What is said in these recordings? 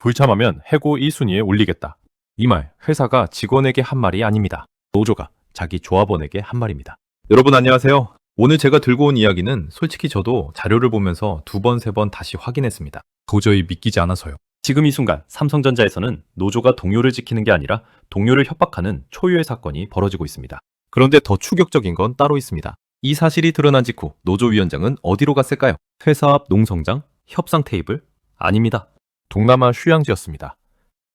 불참하면 해고 1순위에 올리겠다. 이 말 회사가 직원에게 한 말이 아닙니다. 노조가 자기 조합원에게 한 말입니다. 여러분 안녕하세요. 오늘 제가 들고 온 이야기는 솔직히 저도 자료를 보면서 두 번, 세 번 다시 확인했습니다. 도저히 믿기지 않아서요. 지금 이 순간 삼성전자에서는 노조가 동료를 지키는 게 아니라 동료를 협박하는 초유의 사건이 벌어지고 있습니다. 그런데 더 충격적인 건 따로 있습니다. 이 사실이 드러난 직후 노조위원장은 어디로 갔을까요? 회사 앞 농성장? 협상 테이블? 아닙니다. 동남아 휴양지였습니다.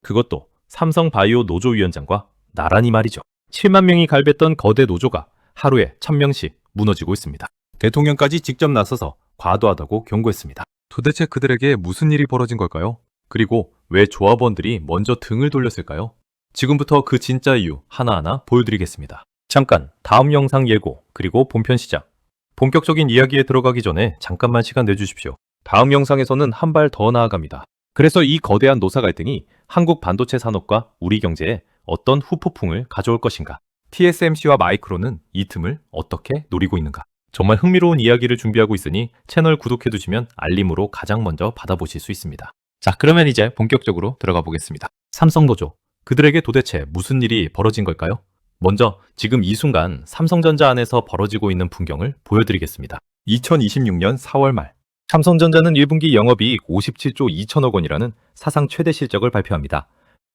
그것도 삼성바이오 노조위원장과 나란히 말이죠. 7만 명이 갈뱄던 거대 노조가 하루에 1000명씩 무너지고 있습니다. 대통령까지 직접 나서서 과도하다고 경고했습니다. 도대체 그들에게 무슨 일이 벌어진 걸까요? 그리고 왜 조합원들이 먼저 등을 돌렸을까요? 지금부터 그 진짜 이유 하나하나 보여드리겠습니다. 잠깐 다음 영상 예고 그리고 본편 시작. 본격적인 이야기에 들어가기 전에 잠깐만 시간 내주십시오. 다음 영상에서는 한 발 더 나아갑니다. 그래서 이 거대한 노사 갈등이 한국 반도체 산업과 우리 경제에 어떤 후폭풍을 가져올 것인가? TSMC와 마이크론은 이 틈을 어떻게 노리고 있는가? 정말 흥미로운 이야기를 준비하고 있으니 채널 구독해두시면 알림으로 가장 먼저 받아보실 수 있습니다. 자, 그러면 이제 본격적으로 들어가 보겠습니다. 삼성노조, 그들에게 도대체 무슨 일이 벌어진 걸까요? 먼저 지금 이 순간 삼성전자 안에서 벌어지고 있는 풍경을 보여드리겠습니다. 2026년 4월 말 삼성전자는 1분기 영업이익 57조 2천억 원이라는 사상 최대 실적을 발표합니다.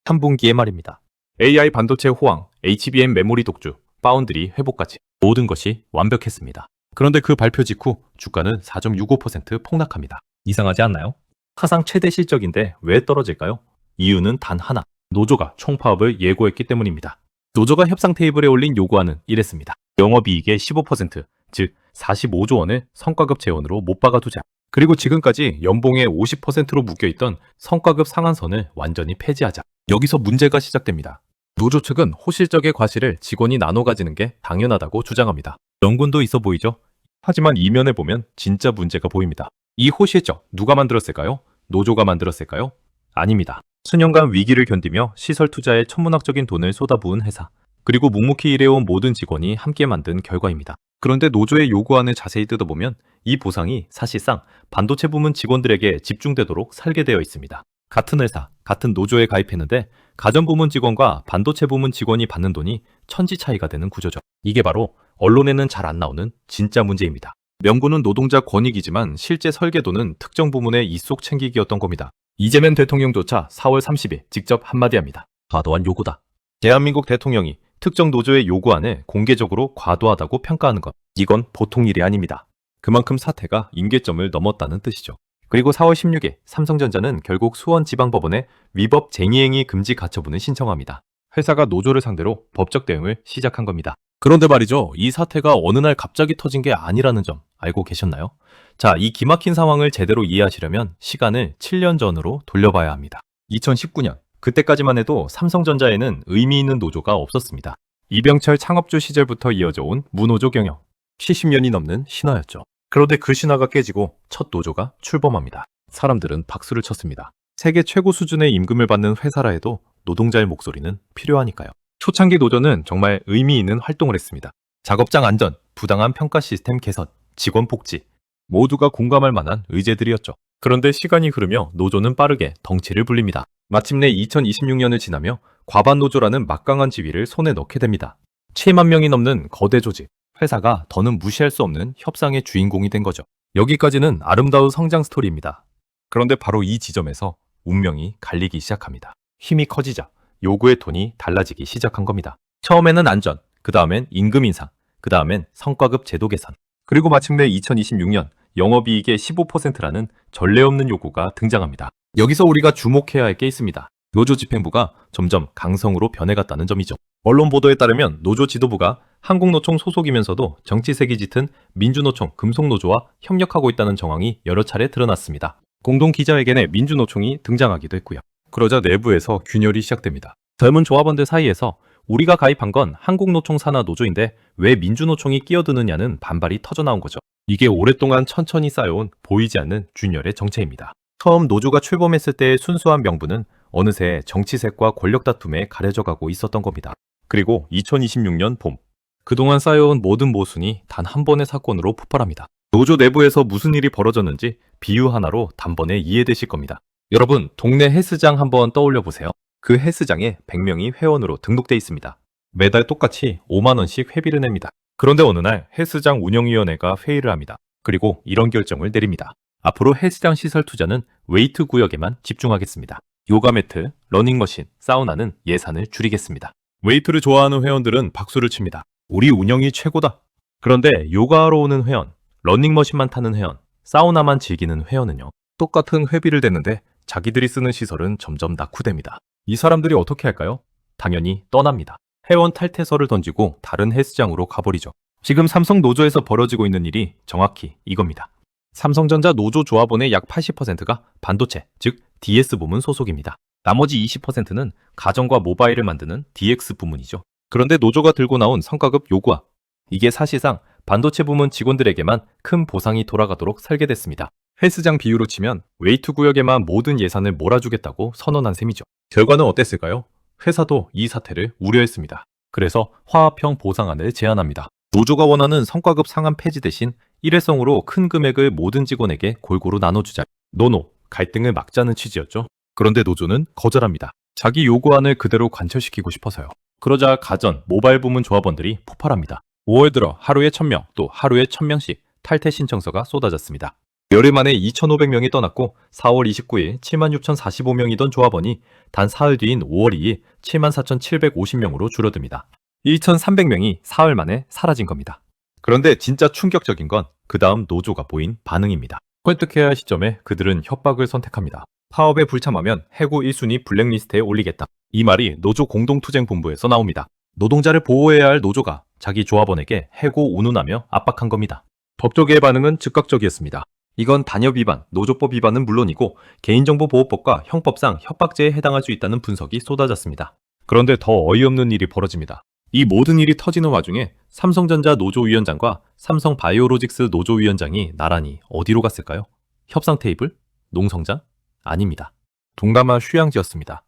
3분기에 말입니다. AI 반도체 호황, HBM 메모리 독주, 파운드리 회복까지 모든 것이 완벽했습니다. 그런데 그 발표 직후 주가는 4.65% 폭락합니다. 이상하지 않나요? 사상 최대 실적인데 왜 떨어질까요? 이유는 단 하나, 노조가 총파업을 예고했기 때문입니다. 노조가 협상 테이블에 올린 요구안은 이랬습니다. 영업이익의 15%, 즉 45조 원을 성과급 재원으로 못 박아두자. 그리고 지금까지 연봉의 50%로 묶여있던 성과급 상한선을 완전히 폐지하자. 여기서 문제가 시작됩니다. 노조 측은 호실적의 과실을 직원이 나눠 가지는 게 당연하다고 주장합니다. 명분도 있어 보이죠? 하지만 이면에 보면 진짜 문제가 보입니다. 이 호실적 누가 만들었을까요? 노조가 만들었을까요? 아닙니다. 수년간 위기를 견디며 시설 투자에 천문학적인 돈을 쏟아부은 회사, 그리고 묵묵히 일해온 모든 직원이 함께 만든 결과입니다. 그런데 노조의 요구안을 자세히 뜯어보면 이 보상이 사실상 반도체 부문 직원들에게 집중되도록 설계되어 있습니다. 같은 회사, 같은 노조에 가입했는데 가전 부문 직원과 반도체 부문 직원이 받는 돈이 천지 차이가 되는 구조죠. 이게 바로 언론에는 잘 안 나오는 진짜 문제입니다. 명분은 노동자 권익이지만 실제 설계도는 특정 부문의 입속 챙기기였던 겁니다. 이재명 대통령조차 4월 30일 직접 한마디 합니다. 과도한 요구다. 대한민국 대통령이 특정 노조의 요구안을 공개적으로 과도하다고 평가하는 것. 이건 보통 일이 아닙니다. 그만큼 사태가 임계점을 넘었다는 뜻이죠. 그리고 4월 16일 삼성전자는 결국 수원지방법원에 위법 쟁의행위 금지 가처분을 신청합니다. 회사가 노조를 상대로 법적 대응을 시작한 겁니다. 그런데 말이죠. 이 사태가 어느 날 갑자기 터진 게 아니라는 점 알고 계셨나요? 자, 이 기막힌 상황을 제대로 이해하시려면 시간을 7년 전으로 돌려봐야 합니다. 2019년, 그때까지만 해도 삼성전자에는 의미 있는 노조가 없었습니다. 이병철 창업주 시절부터 이어져 온 무노조 경영, 70년이 넘는 신화였죠. 그런데 그 신화가 깨지고 첫 노조가 출범합니다. 사람들은 박수를 쳤습니다. 세계 최고 수준의 임금을 받는 회사라 해도 노동자의 목소리는 필요하니까요. 초창기 노조는 정말 의미 있는 활동을 했습니다. 작업장 안전, 부당한 평가 시스템 개선, 직원 복지, 모두가 공감할 만한 의제들이었죠. 그런데 시간이 흐르며 노조는 빠르게 덩치를 불립니다. 마침내 2026년을 지나며 과반 노조라는 막강한 지위를 손에 넣게 됩니다. 7만 명이 넘는 거대 조직, 회사가 더는 무시할 수 없는 협상의 주인공이 된 거죠. 여기까지는 아름다운 성장 스토리입니다. 그런데 바로 이 지점에서 운명이 갈리기 시작합니다. 힘이 커지자 요구의 톤이 달라지기 시작한 겁니다. 처음에는 안전, 그 다음엔 임금 인상, 그 다음엔 성과급 제도 개선, 그리고 마침내 2026년 영업이익의 15%라는 전례 없는 요구가 등장합니다. 여기서 우리가 주목해야 할 게 있습니다. 노조 집행부가 점점 강성으로 변해갔다는 점이죠. 언론 보도에 따르면 노조 지도부가 한국노총 소속이면서도 정치색이 짙은 민주노총 금속노조와 협력하고 있다는 정황이 여러 차례 드러났습니다. 공동 기자회견에 민주노총이 등장하기도 했고요. 그러자 내부에서 균열이 시작됩니다. 젊은 조합원들 사이에서 우리가 가입한 건 한국노총 산하 노조인데 왜 민주노총이 끼어드느냐는 반발이 터져나온 거죠. 이게 오랫동안 천천히 쌓여온 보이지 않는 균열의 정체입니다. 처음 노조가 출범했을 때의 순수한 명분은 어느새 정치색과 권력 다툼에 가려져 가고 있었던 겁니다. 그리고 2026년 봄, 그동안 쌓여온 모든 모순이 단 한 번의 사건으로 폭발합니다. 노조 내부에서 무슨 일이 벌어졌는지 비유 하나로 단번에 이해되실 겁니다. 여러분, 동네 헬스장 한번 떠올려 보세요. 그 헬스장에 100명이 회원으로 등록돼 있습니다. 매달 똑같이 5만 원씩 회비를 냅니다. 그런데 어느 날 헬스장 운영위원회가 회의를 합니다. 그리고 이런 결정을 내립니다. 앞으로 헬스장 시설 투자는 웨이트 구역에만 집중하겠습니다. 요가 매트, 러닝머신, 사우나는 예산을 줄이겠습니다. 웨이트를 좋아하는 회원들은 박수를 칩니다. 우리 운영이 최고다. 그런데 요가하러 오는 회원, 러닝머신만 타는 회원, 사우나만 즐기는 회원은요. 똑같은 회비를 댔는데 자기들이 쓰는 시설은 점점 낙후됩니다. 이 사람들이 어떻게 할까요? 당연히 떠납니다. 회원 탈퇴서를 던지고 다른 헬스장으로 가버리죠. 지금 삼성 노조에서 벌어지고 있는 일이 정확히 이겁니다. 삼성전자 노조 조합원의 약 80%가 반도체, 즉 DS 부문 소속입니다. 나머지 20%는 가전과 모바일을 만드는 DX 부문이죠. 그런데 노조가 들고 나온 성과급 요구와 이게 사실상 반도체 부문 직원들에게만 큰 보상이 돌아가도록 설계됐습니다. 헬스장 비유로 치면 웨이트 구역에만 모든 예산을 몰아주겠다고 선언한 셈이죠. 결과는 어땠을까요? 회사도 이 사태를 우려했습니다. 그래서 화합형 보상안을 제안합니다. 노조가 원하는 성과급 상한 폐지 대신 일회성으로 큰 금액을 모든 직원에게 골고루 나눠주자. 노노, 갈등을 막자는 취지였죠. 그런데 노조는 거절합니다. 자기 요구안을 그대로 관철시키고 싶어서요. 그러자 가전, 모바일 부문 조합원들이 폭발합니다. 5월 들어 하루에 1000명, 또 하루에 1000명씩 탈퇴 신청서가 쏟아졌습니다. 열흘 만에 2,500명이 떠났고 4월 29일 76,045명이던 조합원이 단 사흘 뒤인 5월 2일 74,750명으로 줄어듭니다. 1,300명이 사흘 만에 사라진 겁니다. 그런데 진짜 충격적인 건 그 다음 노조가 보인 반응입니다. 설득해야 할 시점에 그들은 협박을 선택합니다. 파업에 불참하면 해고 1순위 블랙리스트에 올리겠다. 이 말이 노조 공동투쟁본부에서 나옵니다. 노동자를 보호해야 할 노조가 자기 조합원에게 해고 운운하며 압박한 겁니다. 법조계의 반응은 즉각적이었습니다. 이건 단협 위반, 노조법 위반은 물론이고 개인정보보호법과 형법상 협박죄에 해당할 수 있다는 분석이 쏟아졌습니다. 그런데 더 어이없는 일이 벌어집니다. 이 모든 일이 터지는 와중에 삼성전자 노조위원장과 삼성바이오로직스 노조위원장이 나란히 어디로 갔을까요? 협상 테이블? 농성장? 아닙니다. 동남아 휴양지였습니다.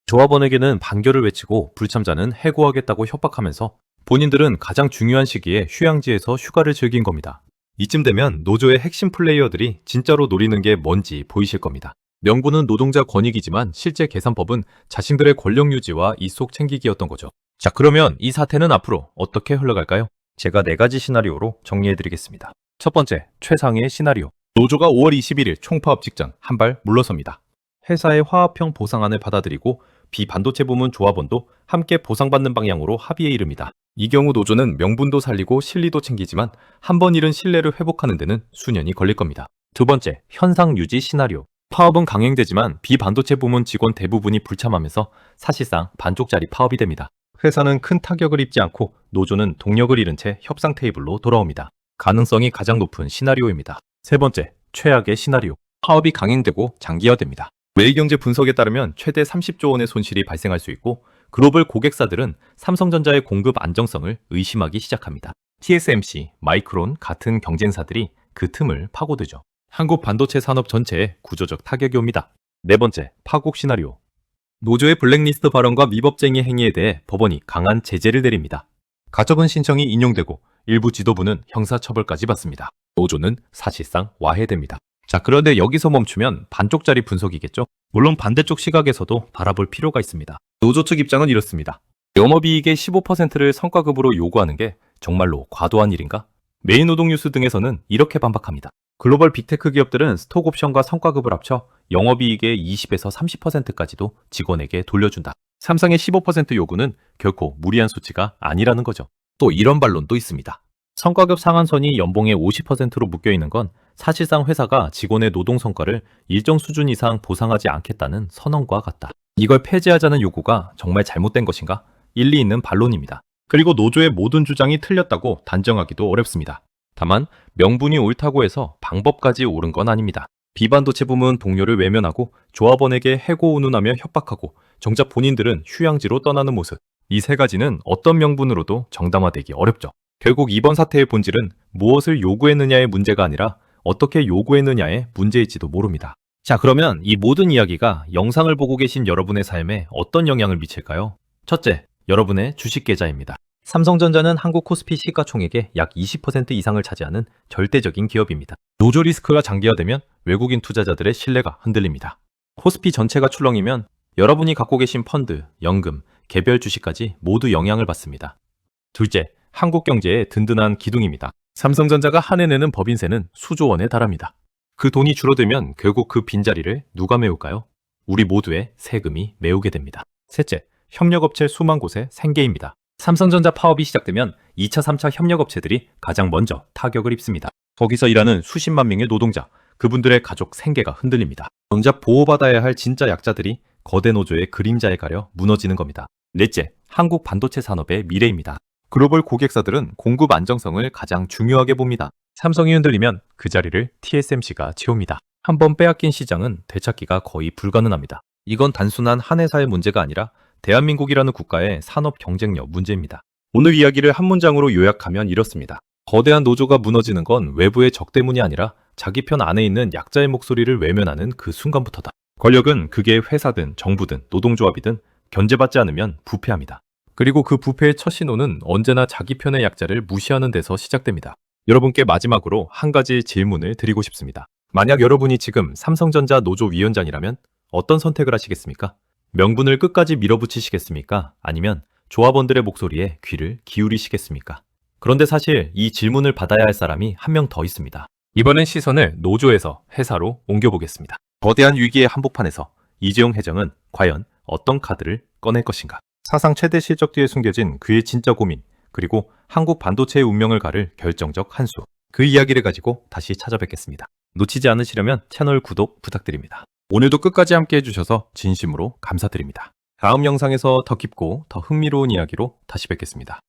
조합원에게는 반결을 외치고 불참자는 해고하겠다고 협박하면서 본인들은 가장 중요한 시기에 휴양지에서 휴가를 즐긴 겁니다. 이쯤 되면 노조의 핵심 플레이어들이 진짜로 노리는 게 뭔지 보이실 겁니다. 명분은 노동자 권익이지만 실제 계산법은 자신들의 권력 유지와 이속 챙기기였던 거죠. 자, 그러면 이 사태는 앞으로 어떻게 흘러갈까요? 제가 4가지 시나리오로 정리해드리겠습니다. 첫 번째, 최상의 시나리오. 노조가 5월 21일 총파업 직전 한 발 물러섭니다. 회사의 화합형 보상안을 받아들이고 비반도체 부문 조합원도 함께 보상받는 방향으로 합의에 이릅니다. 이 경우 노조는 명분도 살리고 실리도 챙기지만 한 번 잃은 신뢰를 회복하는 데는 수년이 걸릴 겁니다. 두 번째, 현상 유지 시나리오. 파업은 강행되지만 비반도체 부문 직원 대부분이 불참하면서 사실상 반쪽짜리 파업이 됩니다. 회사는 큰 타격을 입지 않고 노조는 동력을 잃은 채 협상 테이블로 돌아옵니다. 가능성이 가장 높은 시나리오입니다. 세 번째, 최악의 시나리오. 파업이 강행되고 장기화됩니다. 매일경제 분석에 따르면 최대 30조 원의 손실이 발생할 수 있고 글로벌 고객사들은 삼성전자의 공급 안정성을 의심하기 시작합니다. TSMC, 마이크론 같은 경쟁사들이 그 틈을 파고들죠. 한국 반도체 산업 전체에 구조적 타격이 옵니다. 네 번째, 파국 시나리오. 노조의 블랙리스트 발언과 미법쟁이 행위에 대해 법원이 강한 제재를 내립니다. 가처분 신청이 인용되고 일부 지도부는 형사처벌까지 받습니다. 노조는 사실상 와해됩니다. 자, 그런데 여기서 멈추면 반쪽짜리 분석이겠죠? 물론 반대쪽 시각에서도 바라볼 필요가 있습니다. 노조 측 입장은 이렇습니다. 영업이익의 15%를 성과급으로 요구하는 게 정말로 과도한 일인가? 메인노동뉴스 등에서는 이렇게 반박합니다. 글로벌 빅테크 기업들은 스톡옵션과 성과급을 합쳐 영업이익의 20에서 30%까지도 직원에게 돌려준다. 삼성의 15% 요구는 결코 무리한 수치가 아니라는 거죠. 또 이런 반론도 있습니다. 성과급 상한선이 연봉의 50%로 묶여있는 건 사실상 회사가 직원의 노동 성과를 일정 수준 이상 보상하지 않겠다는 선언과 같다. 이걸 폐지하자는 요구가 정말 잘못된 것인가? 일리 있는 반론입니다. 그리고 노조의 모든 주장이 틀렸다고 단정하기도 어렵습니다. 다만 명분이 옳다고 해서 방법까지 옳은 건 아닙니다. 비반도체 부문 동료를 외면하고 조합원에게 해고 운운하며 협박하고 정작 본인들은 휴양지로 떠나는 모습. 이 세 가지는 어떤 명분으로도 정당화되기 어렵죠. 결국 이번 사태의 본질은 무엇을 요구했느냐의 문제가 아니라 어떻게 요구했느냐의 문제일지도 모릅니다. 자, 그러면 이 모든 이야기가 영상을 보고 계신 여러분의 삶에 어떤 영향을 미칠까요? 첫째, 여러분의 주식 계좌입니다. 삼성전자는 한국 코스피 시가총액의 약 20% 이상을 차지하는 절대적인 기업입니다. 노조 리스크가 장기화되면 외국인 투자자들의 신뢰가 흔들립니다. 코스피 전체가 출렁이면 여러분이 갖고 계신 펀드, 연금, 개별 주식까지 모두 영향을 받습니다. 둘째, 한국 경제의 든든한 기둥입니다. 삼성전자가 한 해 내는 법인세는 수조 원에 달합니다. 그 돈이 줄어들면 결국 그 빈자리를 누가 메울까요? 우리 모두의 세금이 메우게 됩니다. 셋째, 협력업체 수만 곳의 생계입니다. 삼성전자 파업이 시작되면 2차, 3차 협력업체들이 가장 먼저 타격을 입습니다. 거기서 일하는 수십만 명의 노동자, 그분들의 가족 생계가 흔들립니다. 정작 보호받아야 할 진짜 약자들이 거대 노조의 그림자에 가려 무너지는 겁니다. 넷째, 한국 반도체 산업의 미래입니다. 글로벌 고객사들은 공급 안정성을 가장 중요하게 봅니다. 삼성이 흔들리면 그 자리를 TSMC가 채웁니다. 한번 빼앗긴 시장은 되찾기가 거의 불가능합니다. 이건 단순한 한 회사의 문제가 아니라 대한민국이라는 국가의 산업 경쟁력 문제입니다. 오늘 이야기를 한 문장으로 요약하면 이렇습니다. 거대한 노조가 무너지는 건 외부의 적 때문이 아니라 자기 편 안에 있는 약자의 목소리를 외면하는 그 순간부터다. 권력은 그게 회사든 정부든 노동조합이든 견제받지 않으면 부패합니다. 그리고 그 부패의 첫 신호는 언제나 자기 편의 약자를 무시하는 데서 시작됩니다. 여러분께 마지막으로 한 가지 질문을 드리고 싶습니다. 만약 여러분이 지금 삼성전자 노조위원장이라면 어떤 선택을 하시겠습니까? 명분을 끝까지 밀어붙이시겠습니까? 아니면 조합원들의 목소리에 귀를 기울이시겠습니까? 그런데 사실 이 질문을 받아야 할 사람이 한 명 더 있습니다. 이번엔 시선을 노조에서 회사로 옮겨보겠습니다. 거대한 위기의 한복판에서 이재용 회장은 과연 어떤 카드를 꺼낼 것인가? 사상 최대 실적 뒤에 숨겨진 그의 진짜 고민, 그리고 한국 반도체의 운명을 가를 결정적 한 수. 그 이야기를 가지고 다시 찾아뵙겠습니다. 놓치지 않으시려면 채널 구독 부탁드립니다. 오늘도 끝까지 함께 해주셔서 진심으로 감사드립니다. 다음 영상에서 더 깊고 더 흥미로운 이야기로 다시 뵙겠습니다.